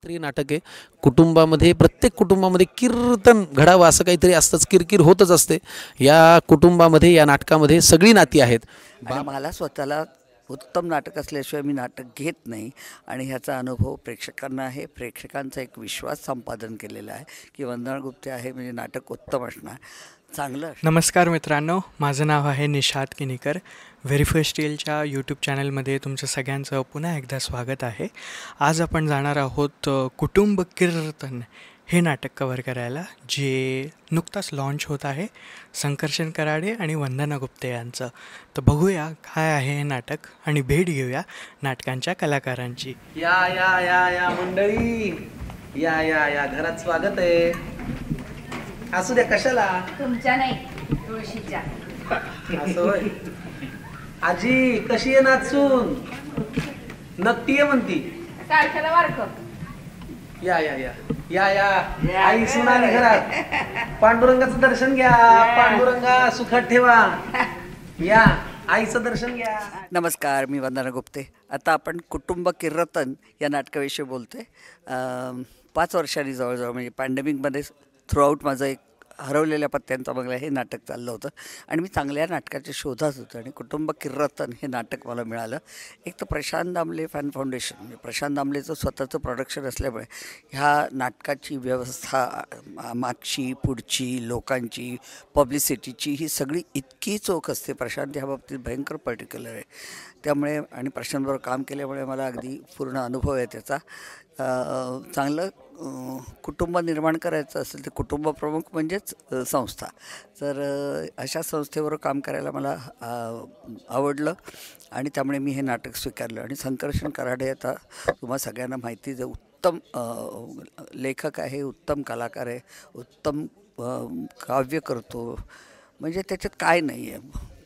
पात्रीय नाटक आहे। कुटुंबामध्ये प्रत्येक कुटुंबामध्ये कीर्तन घडावं असं काहीतरी असतंच, किरकिर होतच असते। या कुटुंबामध्ये या नाटकामध्ये सगळी नाती आहेत। मला स्वतःला उत्तम नाटक असल्याशिवाय मी नाटक घेत नाही आणि ह्याचा अनुभव प्रेक्षकांना आहे। प्रेक्षकांचा एक विश्वास संपादन केलेला आहे की वंदना गुप्ते आहे म्हणजे नाटक उत्तम असणार, चांगलं असणार। नमस्कार मित्रांनो, माझं नाव आहे निशाद किनीकर। व्हेरीफर्स्टीलच्या यूट्यूब चॅनलमध्ये तुमचं सगळ्यांचं पुन्हा एकदा स्वागत आहे। आज आपण जाणार आहोत कुटुंब कीर्तन हे नाटक कव्हर करायला, जे नुकताच लॉन्च होत आहे संकर्षण कराडे आणि वंदना गुप्ते यांचं। तर बघूया काय आहे हे नाटक आणि भेट घेऊया नाटकांच्या कलाकारांची। या या या या मंडळी, या या या घरात स्वागत आहे। असू द्या, कशाला तुमच्या नाही, तुळशीच्या। असं होय। आजी कशी आहे नाचून? नक्की आहे म्हणती। तारखेला वारक या या या या या आई सुनाली घरात। पांडुरंगाचं दर्शन घ्या। पांडुरंगा सुखात ठेवा। या आईचं दर्शन घ्या। नमस्कार, मी वंदना गुप्ते। आता आपण कुटुंब कीर्तन या नाटकाविषयी बोलतोय। 5 वर्षांनी जवळजवळ म्हणजे पॅन्डेमिकमध्ये थ्रूआउट माझं एक हरवलेल्या पत्त्यांचा बंगला हे नाटक चाललं होतं आणि मी चांगल्या नाटकाच्या शोधात होतो आणि कुटुंब कीर्तन हे नाटक मला मिळालं। एक तर प्रशांत दामले फॅन फाउंडेशन म्हणजे प्रशांत दामलेचं स्वतःचं प्रोडक्शन असल्यामुळे ह्या नाटकाची व्यवस्था मागची पुढची लोकांची पब्लिसिटीची ही सगळी इतकी चोख असते। प्रशांत ह्या बाबतीत भयंकर पर्टिक्युलर आहे, त्यामुळे आणि प्रशांतबरोबर काम केल्यामुळे मला अगदी पूर्ण अनुभव आहे त्याचा। चांगलं कुटुंब निर्माण करायचं असेल तर कुटुंब प्रमुख म्हणजेच संस्था, तर अशा संस्थेबरोबर काम करायला मला आवडलं आणि त्यामुळे मी हे नाटक स्वीकारलं। आणि संकर्षण कराडे आता तुम्हा सगळ्यांना माहिती आहे, उत्तम लेखक आहे, उत्तम कलाकार आहे, उत्तम काव्य करतो, म्हणजे त्याच्यात काय नाही आहे,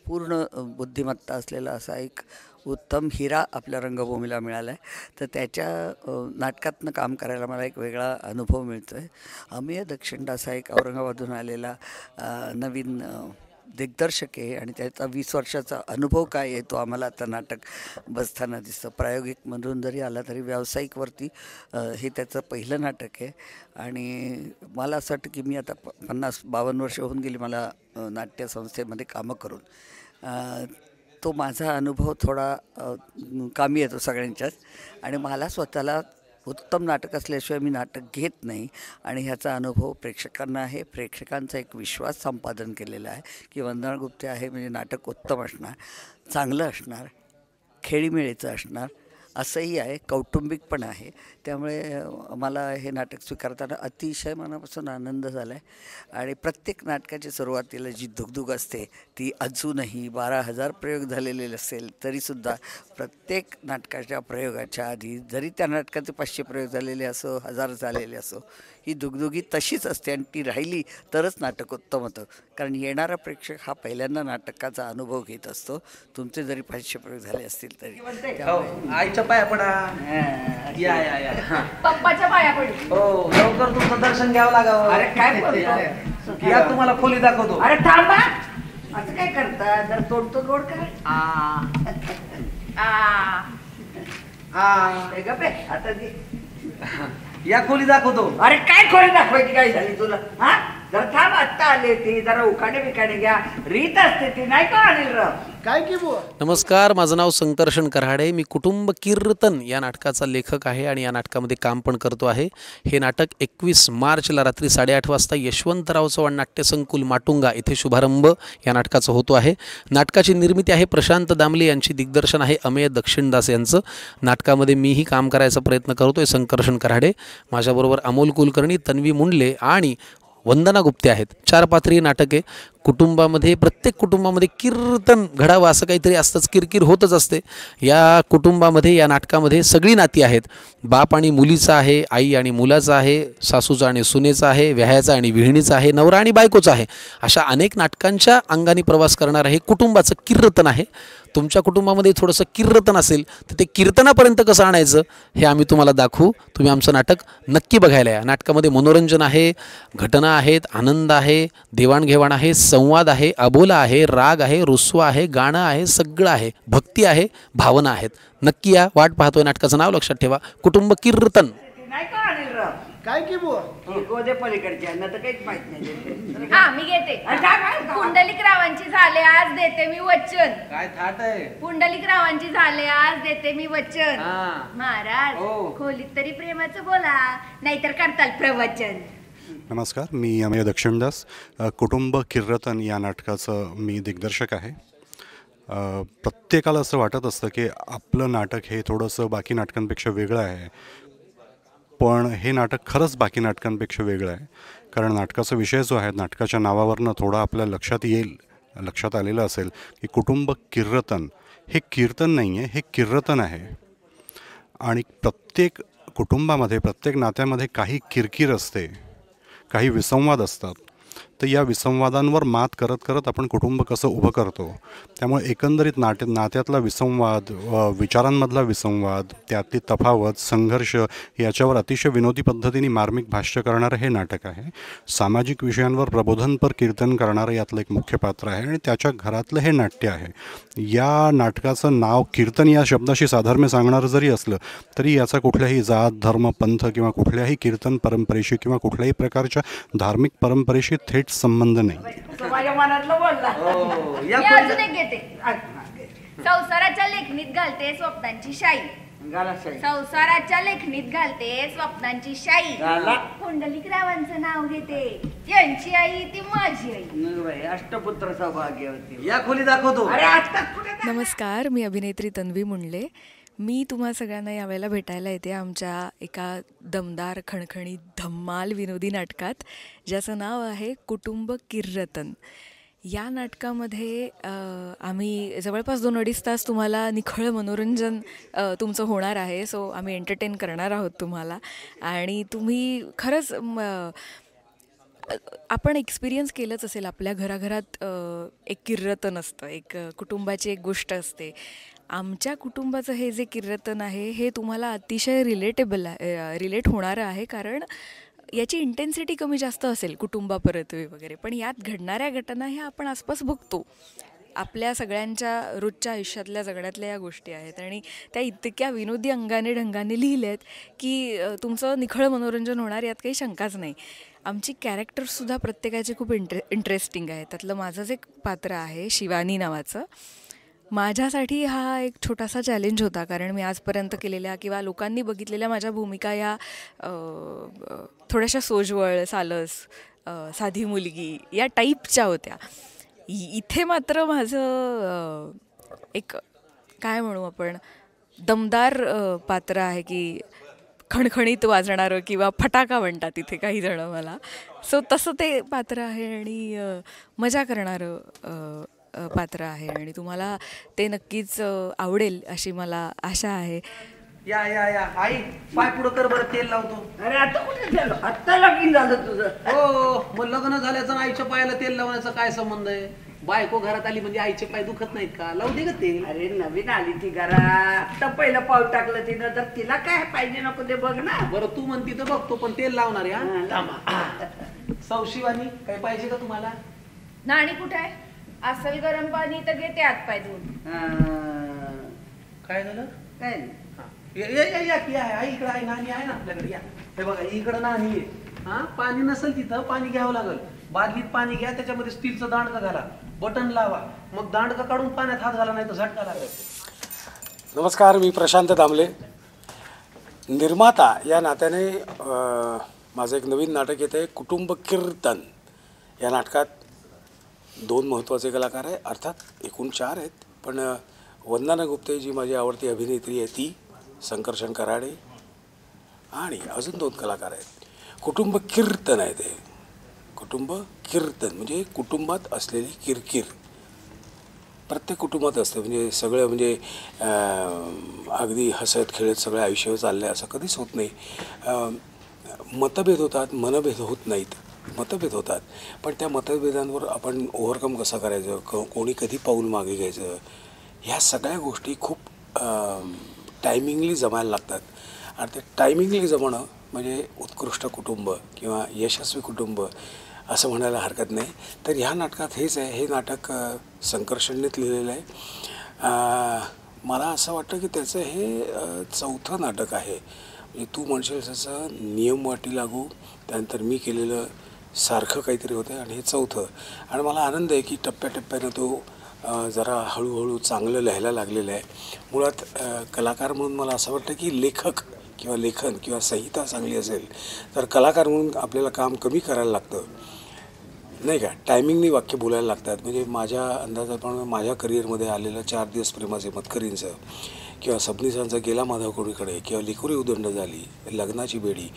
पूर्ण बुद्धिमत्ता असलेला असा एक उत्तम हिरा आपल्या रंगभूमीला मिळाला आहे। तर त्याच्या नाटकातनं काम करायला मला एक वेगळा अनुभव मिळतो आहे। अमेय दक्षिणदास हा एक औरंगाबादहून आलेला नवीन दिग्दर्शक आहे आणि त्याचा 20 वर्षाचा अनुभव काय आहे तो आम्हाला आता नाटक बसताना दिसतं। प्रायोगिकमधून जरी आला तरी व्यावसायिकवरती हे त्याचं पहिलं नाटक आहे आणि मला असं वाटतं की मी आता 50-52 वर्ष होऊन गेली मला नाट्यसंस्थेमध्ये कामं करून। तो माझा अनुभव थोडा कामी येतो सगळ्यांच्याच आणि मला स्वतःला उत्तम नाटक असल्याशिवाय मी नाटक घेत नाही आणि ह्याचा अनुभव प्रेक्षकांना आहे। प्रेक्षकांचा एक विश्वास संपादन केलेला आहे की वंदना गुप्ते आहे म्हणजे नाटक उत्तम असणार, चांगलं असणार, खेळीमेळीचं असणार, असंही आहे, कौटुंबिक पण आहे। त्यामुळे मला हे नाटक स्वीकारताना अतिशय मनापासून आनंद झाला आहे आणि प्रत्येक नाटकाची सुरुवातीला जी दुगदुग असते ती अजूनही 12,000 प्रयोग झालेले असेल तरीसुद्धा प्रत्येक नाटकाच्या प्रयोगाच्या आधी जरी त्या नाटकाचे 500 प्रयोग झालेले असो, 1000 झालेले असो, ही दुगदुगी तशीच असते आणि ती राहिली तरच नाटक उत्तम होतं। कारण येणारा प्रेक्षक हा पहिल्यांदा नाटकाचा अनुभव घेत असतो, तुमचे जरी 500 प्रयोग झाले असतील तरी। आईच्या पाया पडा। या या या पप्पाच्या पाया पडली। हो, लवकर तुमचं दर्शन घ्यावं लागावं। अरे काय बोलतो? या तुम्हाला खोली दाखवतो। अरे थांबा, असं काय करता? जर तोडतो गोड काय? हे गप्पे आता ती या खोली दाखवतो। अरे काय खोली दाखवायची काय झाली तुला? हा जरा थांब, आत्ता आले ती, जरा उखाणे बिखाणे घ्या, रीत असते ती, नाही का अनिल राव? काय की बुवा? नमस्कार, माझं नाव संकर्षण कराडे। मी कुटुंब कीर्तन या नाटकाचा लेखक आहे आणि या नाटकामध्ये काम पण करतो आहे। हे नाटक 21 मार्चला रात्री 8:30 वाजता यशवंतराव चव्हाण नाट्यसंकुल माटुंगा इथे शुभारंभ या नाटकाचा होतो आहे। नाटकाची निर्मिती आहे प्रशांत दामले यांची, दिग्दर्शन आहे अमेय दक्षिणदास यांचं। नाटकामध्ये मीही काम करायचा प्रयत्न करतोय, संकर्षण कराडे, माझ्याबरोबर अमोल कुलकर्णी, तन्वी मुंडले आणि वंदना गुप्ते आहेत। 4 पात्रीय नाटक आहे। कुटुंबामध्ये प्रत्येक कुटुंबामध्ये कीर्तन घडावं असं काहीतरी असतंच, किरकिर होतच असते। या कुटुंबामध्ये या नाटकामध्ये सगळी नाती आहेत। बाप आणि मुलीचा आहे, आई आणि मुलाचा आहे, सासूचा आणि सुनेचा आहे, व्याह्याचा आणि विहिणीचा आहे, नवरा आणि बायकोचा आहे। अशा अनेक नाटकांच्या अंगाने प्रवास करणारं हे कुटुंबाचं कीर्तन आहे। तुमच्या कुटुंबामध्ये थोडंसं कीर्तन असेल तर ते कीर्तनापर्यंत कसं आणायचं हे आम्ही तुम्हाला दाखवू। तुम्ही आमचं नाटक नक्की बघायला या। नाटकामध्ये मनोरंजन आहे, घटना आहेत, आनंद आहे, देवाणघेवाण आहे, संवाद आहे, अबोला आहे, राग आहे, रुस्वा आहे, गाणं आहे, सगळं आहे, भक्ती आहे, भावना आहेत। नक्की या, वाट पाहतोय। नाटकाचं नाव लक्षात ठेवा, कुटुंब कीर्तन। नाही का काय की बुवा गोदे पलीकडची यांना तर काहीच माहित नाही. हा मी घेते. पुंडलिक रावांची झाले आज देते मी वचन. काय थाट आहे. पुंडलिक रावांची झाले आज देते मी वचन. महाराज खोलीत तरी प्रेमाचं बोला नाहीतर करताल प्रवचन. नमस्कार, मी अमेय दक्षिणदास. कुटुंब किर्रतन या नाटकाचं मी दिग्दर्शक आहे. प्रत्येकाला असं वाटत असतं की आपलं नाटक हे थोडंसं बाकी नाटकांपेक्षा वेगळं आहे, पण हे नाटक खरंच बाकी नाटकांपेक्षा वेगळं आहे. कारण नाटकाचा विषय जो आहे, नाटकाच्या नावावरनं थोडा आपल्या लक्षात आलेलं असेल की कुटुंब किर्रतन हे कीर्तन नाही आहे, हे किर्रतन आहे. आणि प्रत्येक कुटुंबामध्ये, प्रत्येक नात्यामध्ये काही किरकिर असते, काही विसंवाद असतात. तर या विसंवादांवर मात करत करत आपण कुटुंब कसं उभं करतो, त्यामुळे एकंदरीत नात्यातला विसंवाद, विचारांमधला विसंवाद, त्यातली तफावत, संघर्ष याच्यावर अतिशय विनोदी पद्धतीने मार्मिक भाष्य करणारं हे नाटक आहे. सामाजिक विषयांवर प्रबोधनपर कीर्तन करणारं यातलं एक मुख्य पात्र आहे आणि त्याच्या घरातलं हे नाट्य आहे. या नाटकाचं नाव कीर्तन या शब्दाशी साधर्म्य सांगणारं जरी असलं तरी याचा कुठल्याही जात, धर्म, पंथ किंवा कुठल्याही कीर्तन परंपरेशी किंवा कुठल्याही प्रकारच्या धार्मिक परंपरेशी थेट संबंध नाही. माझ्या मनातलं बोलला. मी अजून एक घेते. संसाराच्या लेखणीत घालते स्वप्नांची शाई. संसाराच्या लेखणीत घालते स्वप्नांची शाई. पुंडलिक रावांचं नाव घेते. यांची आई ती माझी आई. अष्टपुत्र सौभाग्यवती. या खोली दाखवतो. नमस्कार, मी अभिनेत्री तन्वी मुंडले. मी तुम्हा सगळ्यांना यावेळेला भेटायला येते आमच्या एका दमदार, खणखणीत, धम्माल विनोदी नाटकात, ज्याचं नाव आहे कुटुंब किर्रतन. या नाटकामध्ये आम्ही जवळपास 2-2.5 तास तुम्हाला निखळ मनोरंजन तुमचं होणार आहे. सो आम्ही एंटरटेन करणार आहोत तुम्हाला. आणि तुम्ही खरंच आपण एक्सपिरियन्स केलंच असेल, आपल्या घराघरात एक किर्रतन असतं, एक कुटुंबाची एक गोष्ट असते. आमच्या कुटुंबाचं हे जे किर्रतन आहे हे तुम्हाला अतिशय रिलेट होणारं आहे, कारण याची इंटेन्सिटी कमी जास्त असेल कुटुंबापरत्वे वगैरे, पण यात घडणाऱ्या घटना ह्या आपण आसपास बघतो. आपल्या सगळ्यांच्या रोजच्या आयुष्यातल्या जगण्यातल्या या गोष्टी आहेत आणि त्या इतक्या विनोदी ढंगाने लिहिल्या आहेत की तुमचं निखळ मनोरंजन होणार, यात काही शंकाच नाही. आमची कॅरेक्टर्ससुद्धा प्रत्येकाचे खूप इंटरेस्टिंग आहे. त्यातलं माझंच एक पात्र आहे शिवानी नावाचं. माझ्यासाठी हा एक छोटासा चॅलेंज होता, कारण मी आजपर्यंत केलेल्या किंवा लोकांनी बघितलेल्या माझ्या भूमिका या थोड्याशा सोज्वळ, सालस, साधी मुलगी या टाईपच्या होत्या. इथे मात्र माझं एक काय म्हणू आपण, दमदार पात्र आहे की खणखणीत वाजणारं किंवा फटाका म्हणतात इथे काही जणं मला. सो तसं ते पात्र आहे आणि मजा करणारं पात्र आहे आणि तुम्हाला ते नक्कीच आवडेल अशी मला आशा आहे. या या या आई, पाय पुढं कर बरं, तेल लावतो. अरे आता कुठे झालं? आत्ता लगीन झालं तुझं. हो, मग लग्न झाल्याचं आईच्या पायाला तेल लावण्याचा काय संबंध आहे? बायको घरात आली म्हणजे आईचे पाय दुखत नाहीत का? लावू दे ग तेल. अरे नवीन आली ती घरात, आता पहिलं पाऊल टाकलं तिनं, तर तिला काय पाहिजे नको ते बघ ना. बरं तू म्हणती तर बघतो, पण तेल लावणार या. सौशिवानी, काय पाहिजे का तुम्हाला? नाणी कुठे आहे? असल गरम पाणी तर घेते हात पाय धुवून. काय झालं? काय नाही. आई इकडं आहे, नाणी आहे ना आपल्याकडे. या हे बघा, इकडं नाणी आहे. हा, पाणी नसेल तिथं, पाणी घ्यावं लागल. बादलीत पाणी घ्या, त्याच्यामध्ये स्टीलचं दांडकं घाला, बटन लावा, मग दांडकं काढून पाण्यात हात घाला, नाही तर झटका लागेल. नमस्कार, मी प्रशांत दामले, निर्माता या नात्याने. माझं एक नवीन नाटक येतं आहे कुटुंब कीर्तन. या नाटकात 2 महत्त्वाचे कलाकार आहे, अर्थात एकूण 4 आहेत, पण वंदना गुप्ते जी माझी आवडती अभिनेत्री आहे ती, संकर्षण कराडे आणि अजून 2 कलाकार आहेत. कुटुंब कीर्तन आहे ते. कुटुंब कीर्तन म्हणजे कुटुंबात असलेली किरकिर प्रत्येक कुटुंबात असते. म्हणजे सगळं म्हणजे अगदी हसत खेळत सगळं आयुष्य चाललं आहे असं कधीच होत नाही. मतभेद होतात, मनभेद होत नाहीत, मतभेद होतात, पण त्या मतभेदांवर आपण ओव्हरकम कसं करायचं, कोणी कधी पाऊल मागे घ्यायचं, ह्या सगळ्या गोष्टी खूप टायमिंगली जमायला लागतात. आणि ते टायमिंगली जमणं म्हणजे उत्कृष्ट कुटुंब किंवा यशस्वी कुटुंब असं म्हणायला हरकत नाही. तर ह्या नाटकात हेच आहे. हे नाटक संकर्षणनेच लिहिलेलं आहे. मला असं वाटतं की त्याचं हे 4थं नाटक आहे. म्हणजे तू म्हणशील तसं नियम वाटी लागू, त्यानंतर मी केलेलं सारखं काहीतरी होतं आणि हे चौथं. आणि मला आनंद आहे की टप्प्याटप्प्यानं तो जरा हळूहळू चांगलं लिहायला लागलेलं आहे. मुळात कलाकार म्हणून मला असं वाटतं की लेखक किंवा लेखन किंवा संहिता चांगली असेल तर कलाकार म्हणून आपल्याला काम कमी करायला लागतं, नाही का. टायमिंगनी वाक्य बोलायला लागतात. म्हणजे माझ्या अंदाजाप्रमाणे माझ्या करिअरमध्ये आलेलं 4 दिवस प्रेमाचे मतकरींचं किंवा सबनीसांचं गेला माधवकोडीकडे किंवा लिखुरी उदंड झाली, लग्नाची बेडी,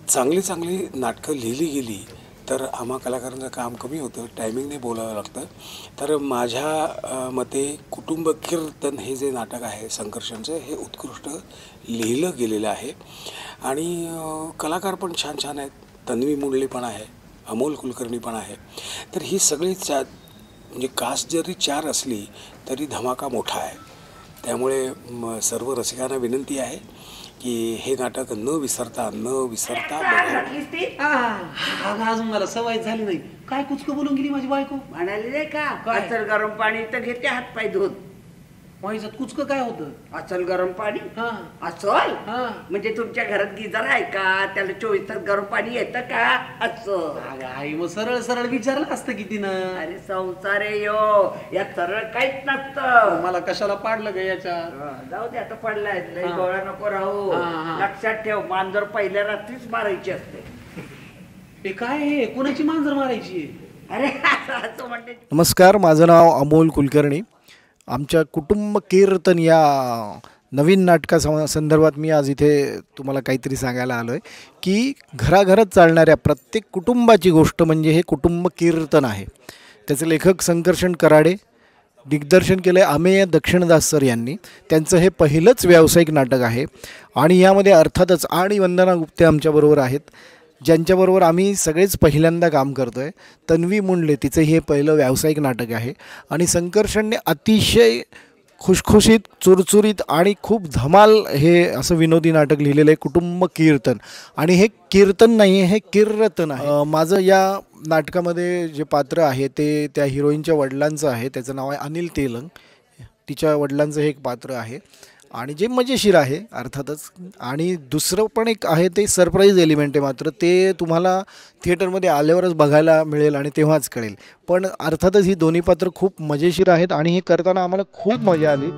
चांगली चांगली नाटकं लिहिली गेली तर आम्हा कलाकारांचं काम कमी होतं, टायमिंगने बोलावं लागतं. तर माझ्या मते कुटुंब कीर्तन हे जे नाटक आहे संकर्षणचं, हे उत्कृष्ट लिहिलं गेलेलं आहे. आणि कलाकार पण छान छान आहेत. तन्वी मुंडले पण आहे, अमोल कुलकर्णी पण आहे. तर ही सगळी म्हणजे कास्ट जरी 4 असली तरी धमाका मोठा आहे. त्यामुळे सर्व रसिकांना विनंती आहे की हे नाटक न विसरता बघा. अजून मला सवय झाली नाही. काय कुचकं बोलून गेली माझी बायको. म्हणाले नाही का, अचल गरम पाणी तर घेते हात पाय धुत. माझ्यात कुचकं काय होतं. अचल गरम पाणी. अचल म्हणजे तुमच्या घरात गिझर आहे का, त्याला 24 तास गरम पाणी येतं का. असं आई मग सरळ सरळ विचारलं असतं की तिनं. अरे संसार आहे यो, यात सरळ काहीच नसतं. मला कशाला पाडलं ग याच्यात. जाऊ दे आता पडलाय, लई गोळा नको राहू. लक्षात ठेव, मांजर पहिल्या रात्रीच मारायची असते. हे काय हे, कोणाची मांजर मारायची. अरे असं म्हणते. नमस्कार, माझं नाव अमोल कुलकर्णी. आमच्या कुटुंब कीर्तन या नवीन संदर्भात मी आज इथे तुम्हाला काहीतरी सांगायला आलो आहे की घराघरात चालणाऱ्या प्रत्येक कुटुंबाची गोष्ट म्हणजे हे कुटुंब कीर्तन आहे. त्याचे लेखक संकर्षण कराडे, दिग्दर्शन केलं आहे अमेय दक्षिणदास सर यांनी. त्यांचं हे पहिलंच व्यावसायिक नाटक आहे आणि यामध्ये अर्थातच आणि वंदना गुप्ते आमच्याबरोबर आहेत, ज्यांच्याबरोबर आम्ही सगळेच पहिल्यांदा काम करतो आहे. तन्वी मुंडले, तिचं हे पहिलं व्यावसायिक नाटक आहे. आणि संकर्षणने अतिशय खुशखुशीत, चुरचुरीत आणि खूप धमाल हे असं विनोदी नाटक लिहिलेलं आहे, कुटुंब कीर्तन. आणि हे कीर्तन नाही आहे, हे कीर्तन आहे. माझं या नाटकामध्ये जे पात्र आहे ते त्या हिरोईनच्या वडिलांचं आहे. त्याचं नाव आहे अनिल तेलंग. तिच्या वडिलांचं हे एक पात्र आहे आणि जे मजेशीर आहे अर्थातच. आणि दुसरं पण एक आहे ते सरप्राईज एलिमेंट आहे, मात्र ते तुम्हाला थिएटरमध्ये आल्यावरच बघायला मिळेल आणि तेव्हाच कळेल. पण अर्थातच ही दोन्ही पात्र खूप मजेशीर आहेत आणि हे करताना आम्हाला खूप मजा आली.